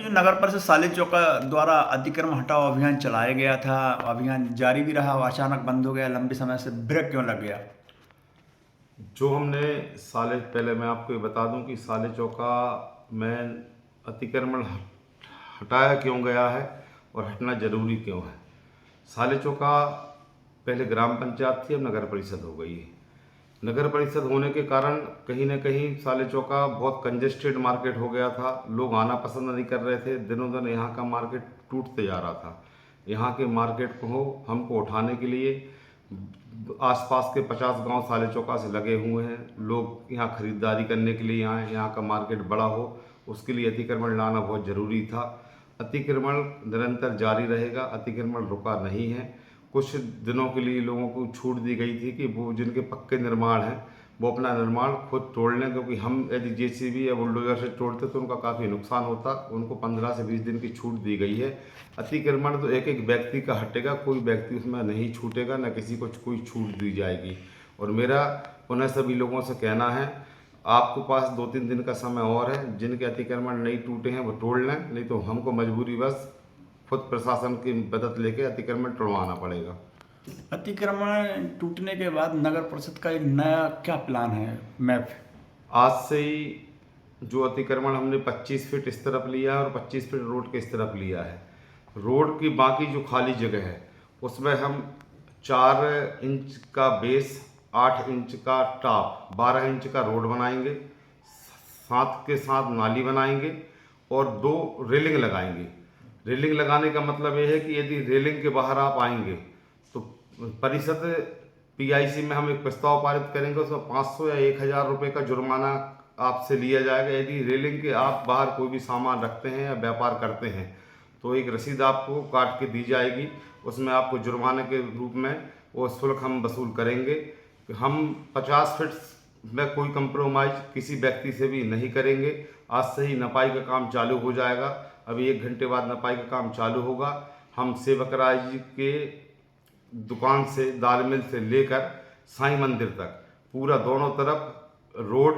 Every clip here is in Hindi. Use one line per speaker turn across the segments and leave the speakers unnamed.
जो नगर परिषद सालेचौका द्वारा अतिक्रमण हटाओ अभियान चलाया गया था, अभियान जारी भी रहा, अचानक बंद हो गया, लंबे समय से ब्रेक क्यों लग गया?
जो हमने साले पहले मैं आपको ये बता दूं कि साले चौका में अतिक्रमण हटाया क्यों गया है और हटना जरूरी क्यों है। साले चौका पहले ग्राम पंचायत थी, अब नगर परिषद हो गई है। नगर परिषद होने के कारण कहीं ना कहीं साले चौका बहुत कंजेस्टेड मार्केट हो गया था। लोग आना पसंद नहीं कर रहे थे। दिनों दिन यहाँ का मार्केट टूटते जा रहा था। यहाँ के मार्केट को हमको उठाने के लिए आसपास के 50 गांव साले चौका से लगे हुए हैं। लोग यहाँ खरीदारी करने के लिए आए, यहाँ का मार्केट बड़ा हो, उसके लिए अतिक्रमण लाना बहुत ज़रूरी था। अतिक्रमण निरंतर जारी रहेगा, अतिक्रमण रुका नहीं है। कुछ दिनों के लिए लोगों को छूट दी गई थी कि वो जिनके पक्के निर्माण हैं वो अपना निर्माण खुद तोड़ लें, क्योंकि हम यदि जेसीबी या बुलडोजर से तोड़ते तो उनका काफ़ी नुकसान होता। उनको 15 से 20 दिन की छूट दी गई है। अतिक्रमण तो एक एक व्यक्ति का हटेगा, कोई व्यक्ति उसमें नहीं छूटेगा, न किसी को कोई छूट दी जाएगी। और मेरा पुनः सभी लोगों से कहना है, आपके पास 2-3 दिन का समय और है। जिनके अतिक्रमण नहीं टूटे हैं वो तोड़ लें, नहीं तो हमको मजबूरी बस खुद प्रशासन की मदद लेके अतिक्रमण तोड़वाना पड़ेगा।
अतिक्रमण टूटने के बाद नगर परिषद का एक नया क्या प्लान है, मैप?
आज से ही जो अतिक्रमण हमने 25 फीट इस तरफ लिया है और 25 फीट रोड के इस तरफ लिया है। रोड की बाकी जो खाली जगह है उसमें हम 4 इंच का बेस, 8 इंच का टॉप, 12 इंच का रोड बनाएंगे, साथ के साथ नाली बनाएंगे और 2 रेलिंग लगाएंगे। रेलिंग लगाने का मतलब ये है कि यदि रेलिंग के बाहर आप आएंगे तो परिषद पीआईसी में हम एक प्रस्ताव पारित करेंगे, उसमें 500 या 1000 रुपये का जुर्माना आपसे लिया जाएगा। यदि रेलिंग के आप बाहर कोई भी सामान रखते हैं या व्यापार करते हैं तो एक रसीद आपको काट के दी जाएगी। उसमें आपको जुर्माने के रूप में वो शुल्क हम वसूल करेंगे। हम 50 फीट में कोई कंप्रोमाइज किसी व्यक्ति से भी नहीं करेंगे। आज से ही नपाई का काम चालू हो जाएगा। अभी 1 घंटे बाद नपाई का काम चालू होगा। हम सेवक राय जी के दुकान से, दाल मिल से लेकर साईं मंदिर तक पूरा दोनों तरफ रोड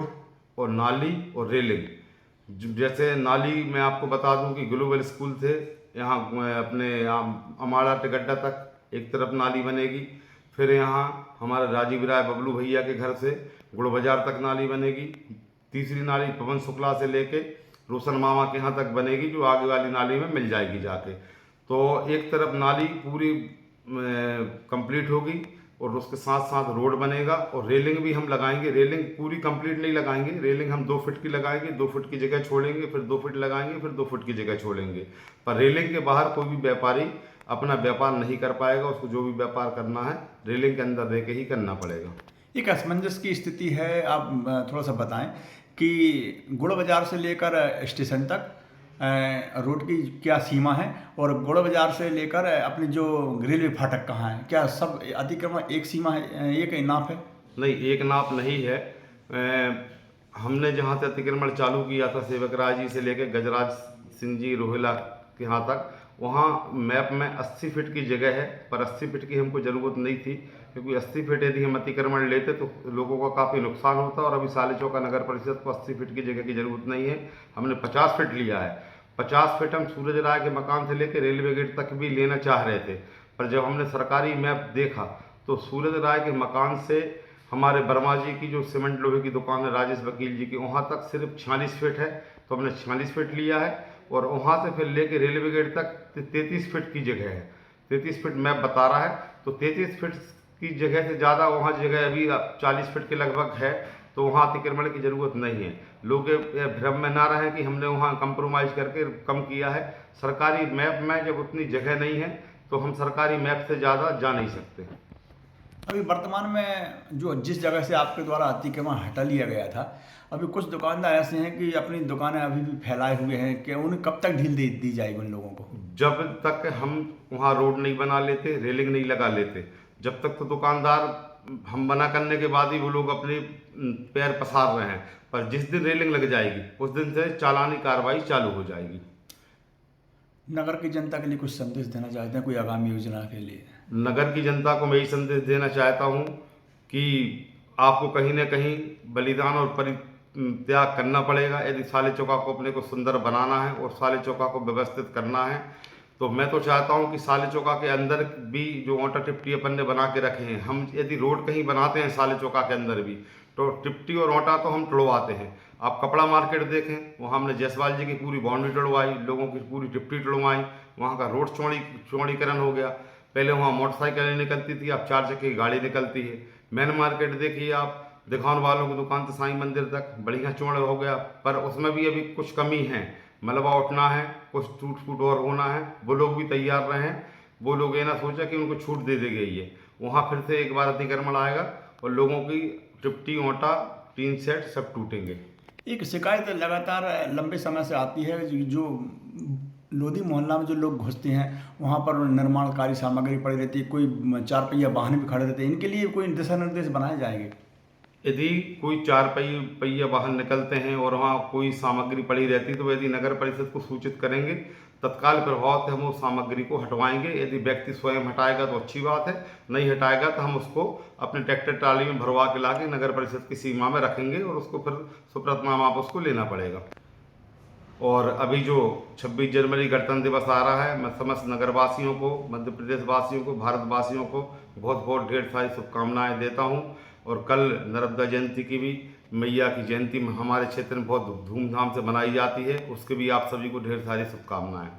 और नाली और रेलिंग। जैसे नाली मैं आपको बता दूं कि ग्लोबल स्कूल थे यहाँ अपने अमाड़ा टिकट्टा तक एक तरफ नाली बनेगी। फिर यहाँ हमारे राजीव राय बबलू भैया के घर से गुड़ बाजार तक नाली बनेगी। तीसरी नाली पवन शुक्ला से लेके रोशन मामा के यहाँ तक बनेगी, जो आगे वाली नाली में मिल जाएगी जाके। तो एक तरफ नाली पूरी कंप्लीट होगी और उसके साथ साथ रोड बनेगा और रेलिंग भी हम लगाएंगे। रेलिंग पूरी कंप्लीट नहीं लगाएंगे, रेलिंग हम 2 फीट की लगाएंगे, 2 फीट की जगह छोड़ेंगे, फिर 2 फीट लगाएंगे, फिर 2 फीट की जगह छोड़ेंगे। पर रेलिंग के बाहर कोई भी व्यापारी अपना व्यापार नहीं कर पाएगा। उसको जो भी व्यापार करना है रेलिंग के अंदर रह के ही करना पड़ेगा।
एक असमंजस की स्थिति है, आप थोड़ा सा बताएं कि गुड़ बाजार से लेकर स्टेशन तक रोड की क्या सीमा है और गुड़ बाजार से लेकर अपनी जो रेलवे फाटक कहाँ है? क्या सब अतिक्रमण एक सीमा है, एक नाप है?
नहीं, एक नाप नहीं है। हमने जहाँ से अतिक्रमण चालू किया था सेवक राय जी से लेकर गजराज सिंह जी रोहिला के यहाँ तक, वहाँ मैप में 80 फीट की जगह है। पर 80 फीट की हमको ज़रूरत नहीं थी, क्योंकि 80 फीट यदि हम अतिक्रमण लेते तो लोगों का काफ़ी नुकसान होता। और अभी साले चौका नगर परिषद को 80 फीट की जगह की ज़रूरत नहीं है। हमने 50 फीट लिया है। 50 फीट हम सूरज राय के मकान से लेकर रेलवे गेट तक भी लेना चाह रहे थे, पर जब हमने सरकारी मैप देखा तो सूरज राय के मकान से हमारे वर्मा जी की जो सीमेंट लोहे की दुकान है राजेश वकील जी की, वहाँ तक सिर्फ 46 फीट है। तो हमने 46 फीट लिया है और वहाँ से फिर लेके रेलवे गेट तक 33 फीट की जगह है। 33 फीट मैप बता रहा है, तो 33 फीट की जगह से ज़्यादा वहाँ जगह अभी 40 फीट के लगभग है, तो वहाँ अतिक्रमण की ज़रूरत नहीं है। लोग ये भ्रम में ना रहें कि हमने वहाँ कंप्रोमाइज़ करके कम किया है। सरकारी मैप में जब उतनी जगह नहीं है तो हम सरकारी मैप से ज़्यादा जा नहीं सकते।
अभी वर्तमान में जो जिस जगह से आपके द्वारा अतिक्रमण हटा लिया गया था, अभी कुछ दुकानदार ऐसे हैं कि अपनी दुकानें अभी भी फैलाए हुए हैं, कि उन्हें कब तक ढील दी जाएगी उन लोगों को?
जब तक हम वहाँ रोड नहीं बना लेते, रेलिंग नहीं लगा लेते, जब तक तो दुकानदार हम मना करने के बाद ही वो लोग अपने पैर पसार रहे हैं। पर जिस दिन रेलिंग लग जाएगी उस दिन से चालानी कार्रवाई चालू हो जाएगी।
नगर की जनता के लिए कुछ संदेश देना चाहते हैं, कोई आगामी योजना के लिए?
नगर की जनता को मैं यही संदेश देना चाहता हूँ कि आपको कहीं ना कहीं बलिदान और त्याग करना पड़ेगा यदि साले चौका को अपने को सुंदर बनाना है और साले चौका को व्यवस्थित करना है। तो मैं तो चाहता हूं कि साले चौका के अंदर भी जो ओंटा टिप्टी अपन ने बना के रखे हैं, हम यदि रोड कहीं बनाते हैं साले चौका के अंदर भी, तो टिप्टी और ओंटा तो हम टुड़वाते हैं। आप कपड़ा मार्केट देखें, वहाँ हमने जायसवाल जी की पूरी बाउंड्री टुड़वाई, लोगों की पूरी टिप्टी टुड़वाई, वहाँ का रोड चौड़ीकरण हो गया। पहले वहाँ मोटरसाइकिलें निकलती थी, अब 4 चक्के की गाड़ी निकलती है। मेन मार्केट देखिए आप, दिखाने वालों की दुकान से साईं मंदिर तक बढ़िया चौड़ा हो गया, पर उसमें भी अभी कुछ कमी है, मलबा उठना है, कुछ टूट फूट और होना है। वो लोग भी तैयार रहें, वो लोग ये ना सोचा कि उनको छूट दे दी गई है। वहाँ फिर से एक बार अतिक्रमण आएगा और लोगों की टिप्टी ओंटा टीन सेट सब टूटेंगे।
एक शिकायत लगातार लंबे समय से आती है, जो लोधी मोहल्ला में जो लोग घुसते हैं वहाँ पर निर्माणकारी सामग्री पड़ी रहती है, कोई 4 पहिया वाहन भी खड़े रहते हैं, इनके लिए कोई दिशा निर्देश बनाए जाएंगे?
यदि कोई 4 पहिया वाहन निकलते हैं और वहाँ कोई सामग्री पड़ी रहती है, तो यदि नगर परिषद को सूचित करेंगे, तत्काल प्रभाव से हम उस सामग्री को हटवाएंगे। यदि व्यक्ति स्वयं हटाएगा तो अच्छी बात है, नहीं हटाएगा तो हम उसको अपने ट्रैक्टर ट्राली में भरवा के ला के नगर परिषद की सीमा में रखेंगे और उसको फिर सुप्रतनाम आप उसको लेना पड़ेगा। और अभी जो 26 जनवरी गणतंत्र दिवस आ रहा है, मैं समस्त नगरवासियों को, मध्य प्रदेश वासियों को, भारतवासियों को बहुत बहुत ढेर सारी शुभकामनाएं देता हूं। और कल नर्मदा जयंती की भी, मैया की जयंती हमारे क्षेत्र में बहुत धूमधाम से मनाई जाती है, उसके भी आप सभी को ढेर सारी शुभकामनाएं।